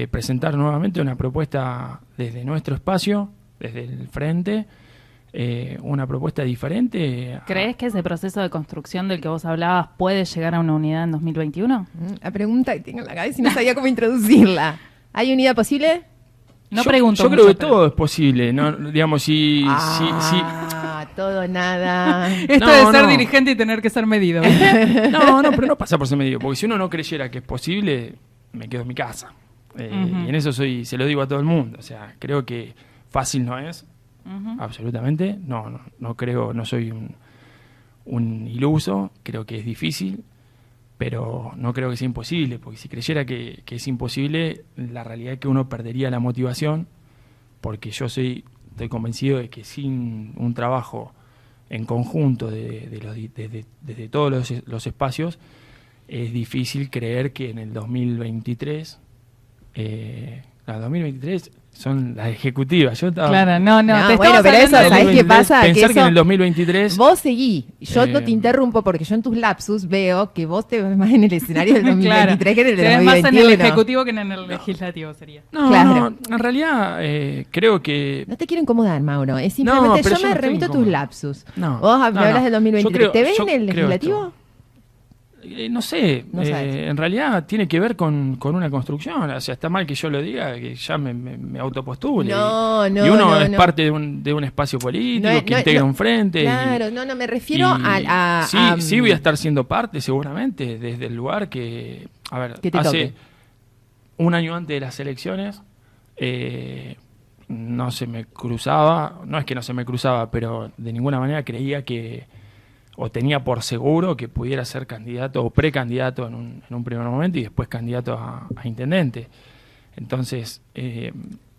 presentar nuevamente una propuesta desde nuestro espacio, desde el frente, una propuesta diferente. ¿Crees que ese proceso de construcción del que vos hablabas puede llegar a una unidad en 2021? La pregunta que tengo en la cabeza y no sabía cómo introducirla. ¿Hay unidad posible? No pregunto Yo mucho, creo que pero- todo es posible, ¿no? Si Todo, nada. Esto No, de ser no. dirigente y tener que ser medido. pero no pasa por ser medio, porque si uno no creyera que es posible, me quedo en mi casa. Ujú. Y en eso se lo digo a todo el mundo. O sea, creo que fácil no es, Ujú. absolutamente. No creo, no soy un iluso, creo que es difícil, pero no creo que sea imposible, porque si creyera que es imposible, la realidad es que uno perdería la motivación, porque yo soy estoy convencido de que sin un trabajo en conjunto de todos los espacios, es difícil creer que en el 2023, 2023 son las ejecutivas. Yo estaba, Claro, no, No, te bueno, estamos pero eso, hablando ¿sabés de- qué pasa? Pensar Que que en eso- el 2023... Vos seguí, yo no te Eh, interrumpo porque yo en tus lapsus veo que vos te ves más en el escenario del 2023 Claro, que en el te del ves más en el 2021. ejecutivo que en el legislativo sería. No, Claro. no, en realidad creo que... No te quiero incomodar, Mauro. Es simplemente No, pero yo yo me no estoy remito a tus incómodo. lapsus. No, Vos me no, hablas no. del 2023. Yo creo- ¿Te ves yo en el creo legislativo? esto. No sé, No sabes. en realidad tiene que ver con una construcción. O sea, está mal que yo lo diga, que ya me autopostule. No, y no, uno no, es no. parte de un espacio político No, que no, integra no. un frente. Claro, no, me refiero a sí, sí voy a estar siendo parte, seguramente, desde el lugar que... A ver, Que te hace toque. un año antes de las elecciones, no se me cruzaba, no es que no se me cruzaba, pero de ninguna manera creía que, o tenía por seguro que pudiera ser candidato o precandidato en un primer momento y después candidato a intendente. Entonces,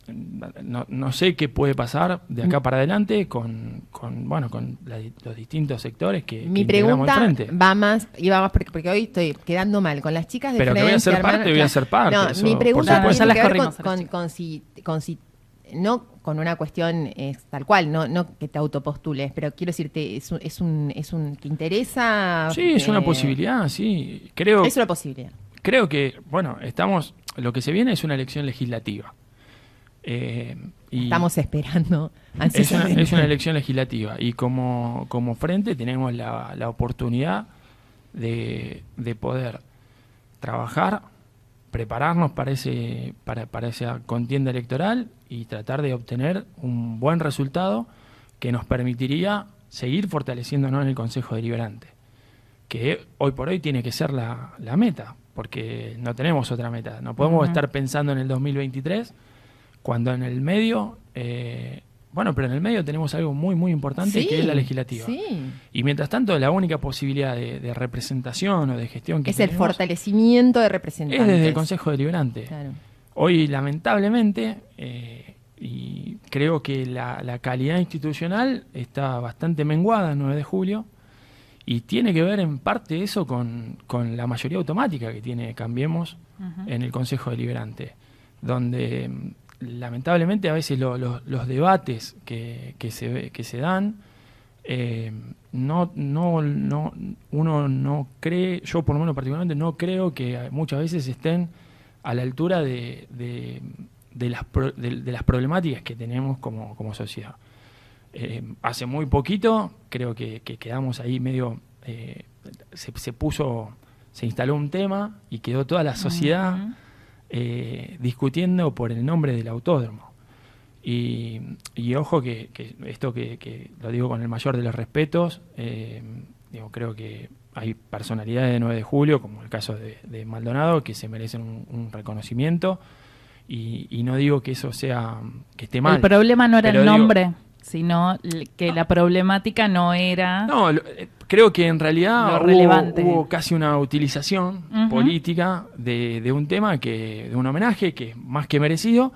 no sé qué puede pasar de acá para adelante con los distintos sectores que Mi integramos el pregunta frente. va más porque hoy estoy quedando mal con las chicas de Pero que frente. voy a ser hermano, parte, voy a ser parte, No, eso, mi por pregunta supuesto. tiene Ya las que ver corrimos a las con si no con una cuestión tal cual, no que te autopostules, pero quiero decirte, es un ¿te interesa? Sí, es una posibilidad, sí. Creo Es una posibilidad. que, bueno, lo que se viene es una elección legislativa. Y Estamos esperando es una ansiosamente. elección legislativa y como frente tenemos la oportunidad de poder trabajar, prepararnos para esa contienda electoral y tratar de obtener un buen resultado que nos permitiría seguir fortaleciéndonos en el Consejo Deliberante, que hoy por hoy tiene que ser la meta, porque no tenemos otra meta. No podemos estar pensando en el 2023 cuando en el medio, pero en el medio tenemos algo muy, muy importante, Sí, que es la legislativa. sí. Y mientras tanto, la única posibilidad de representación o de gestión que Es el tenemos fortalecimiento de representantes. es desde el Consejo Deliberante. Claro. Hoy, lamentablemente, y creo que la calidad institucional está bastante menguada el 9 de julio, y tiene que ver en parte eso con la mayoría automática que tiene Cambiemos en el Consejo Deliberante, donde lamentablemente a veces los debates que se dan, uno no cree, yo por lo menos particularmente no creo que muchas veces estén a la altura de las problemáticas que tenemos como sociedad. Hace muy poquito creo que quedamos ahí medio, se instaló un tema y quedó toda la sociedad discutiendo por el nombre del autódromo. Y ojo que esto que lo digo con el mayor de los respetos, creo que hay personalidades de 9 de julio, como el caso de Maldonado, que se merecen un reconocimiento, y no digo que eso sea, que esté mal. El problema no era pero el digo, nombre, sino que la problemática no era... No, creo que en realidad Lo relevante. hubo casi una utilización política de un tema, de un homenaje que es más que merecido,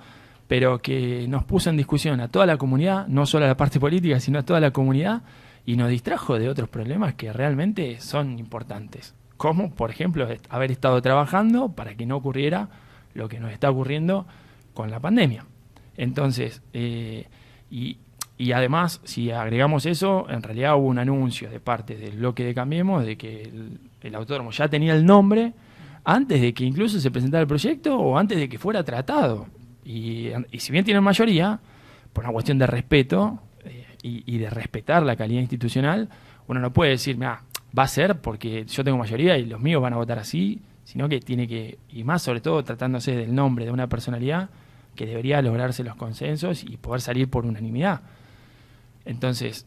pero que nos puso en discusión a toda la comunidad, no solo a la parte política, sino a toda la comunidad, y nos distrajo de otros problemas que realmente son importantes, como por ejemplo haber estado trabajando para que no ocurriera lo que nos está ocurriendo con la pandemia. Entonces, y además, si agregamos eso, en realidad hubo un anuncio de parte del bloque de Cambiemos de que el autódromo ya tenía el nombre antes de que incluso se presentara el proyecto o antes de que fuera tratado. Y si bien tienen mayoría, por una cuestión de respeto y de respetar la calidad institucional, uno no puede decir, va a ser porque yo tengo mayoría y los míos van a votar así, sino que tiene que, y más sobre todo tratándose del nombre de una personalidad, que debería lograrse los consensos y poder salir por unanimidad. Entonces,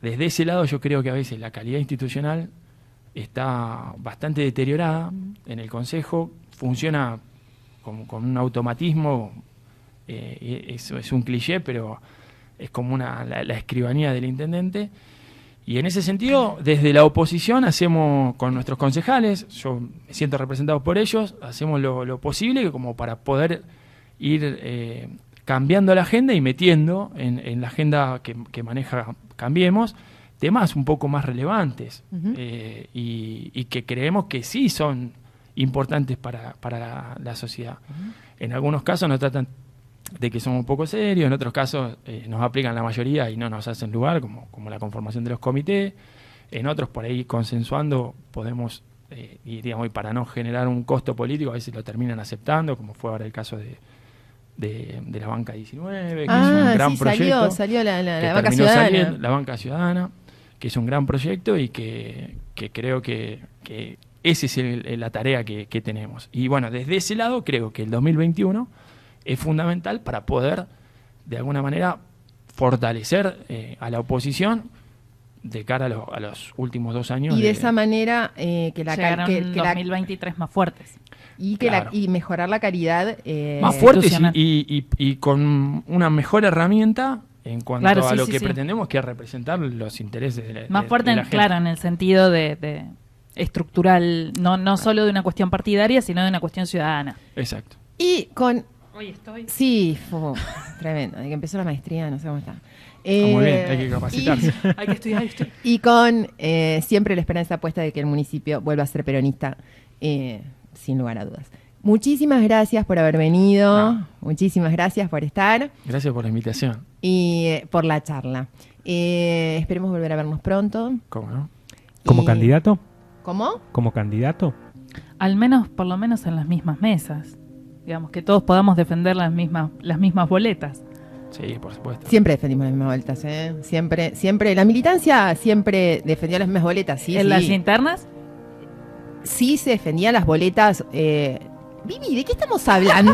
desde ese lado yo creo que a veces la calidad institucional está bastante deteriorada en el Consejo, funciona con un automatismo, eso es un cliché, pero es como la escribanía del intendente. Y en ese sentido, desde la oposición hacemos con nuestros concejales, yo me siento representado por ellos, hacemos lo posible como para poder ir cambiando la agenda y metiendo en la agenda que maneja Cambiemos temas un poco más relevantes y que creemos que sí son importantes para la sociedad. En algunos casos nos tratan de que somos un poco serios, en otros casos nos aplican la mayoría y no nos hacen lugar, como la conformación de los comités. En otros, por ahí consensuando, podemos, y digamos, y para no generar un costo político, a veces lo terminan aceptando, como fue ahora el caso de la Banca 19, que es un gran proyecto. Salió la Banca Ciudadana. La Banca Ciudadana, que es un gran proyecto y que creo que esa es la tarea que tenemos. Y bueno, desde ese lado creo que el 2021 es fundamental para poder, de alguna manera, fortalecer a la oposición de cara a los últimos 2 años. Y de esa manera llegaron 2023 más fuertes. Y Claro. y mejorar la calidad más fuertes y con una mejor herramienta en cuanto a lo que pretendemos, que es representar los intereses de la más fuerte, de la gente. claro, en el sentido de estructural, no solo de una cuestión partidaria, sino de una cuestión ciudadana. Exacto. Y con... Hoy estoy... Sí, tremendo. De que empezó la maestría, no sé cómo está. Muy bien, hay que capacitarse. Hay que estudiar. Y con siempre la esperanza puesta de que el municipio vuelva a ser peronista, sin lugar a dudas. Muchísimas gracias por haber venido, muchísimas gracias por estar. Gracias por la invitación. Y por la charla. Esperemos volver a vernos pronto. ¿Cómo no? ¿Como candidato? ¿Cómo? ¿Como candidato? Al menos, por lo menos en las mismas mesas. Digamos, que todos podamos defender las mismas boletas. Sí, por supuesto. Siempre defendimos las mismas boletas, ¿eh? Siempre. La militancia siempre defendió las mismas boletas, sí. ¿En las internas? Sí se defendían las boletas. Vivi, ¿de qué estamos hablando?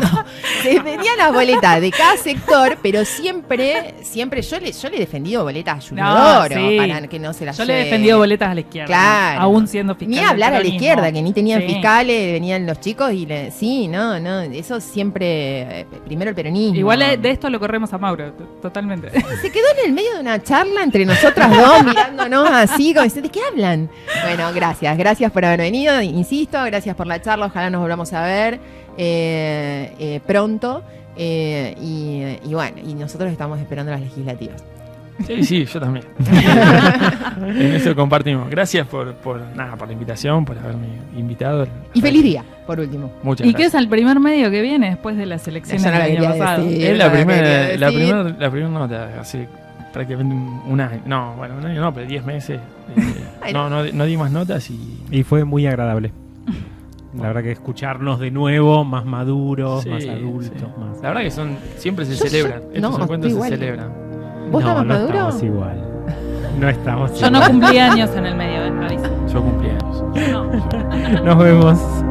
Se defendían las boletas de cada sector, pero siempre yo le he defendido boletas a Yunodoro, para que no se las Yo le he lleve. defendido boletas a la izquierda. Claro. Aún siendo fiscal. Ni hablar a la del izquierda, peronismo. que ni tenían Sí. fiscales, venían los chicos y no, eso siempre, primero el peronismo. Igual de esto lo corremos a Mauro, totalmente. Se quedó en el medio de una charla entre nosotras dos, mirándonos así, como diciendo, ¿de qué hablan? Bueno, gracias por haber venido, insisto, gracias por la charla, ojalá nos volvamos a ver pronto, y bueno, y nosotros estamos esperando las legislativas. Sí, yo también. En eso compartimos. Gracias por la invitación, por haberme invitado. Y feliz día, por último. Muchas ¿Y qué gracias. es el primer medio que viene después de las elecciones Eso no del lo año quería pasado? decir. Es la no primera quería nota, hace prácticamente un año. No, bueno, un año no, pero 10 meses. Bueno. No di más notas Y fue muy agradable. La verdad que escucharnos de nuevo, más maduros, Sí, más adultos. sí. Más... La verdad que siempre se Yo- celebran. no, Estos encuentros se estoy igual. celebran. ¿Vos estabas no maduro? estamos igual. No estamos Yo no cumplí años en el medio, aviso. Yo cumplí años. No. Nos vemos.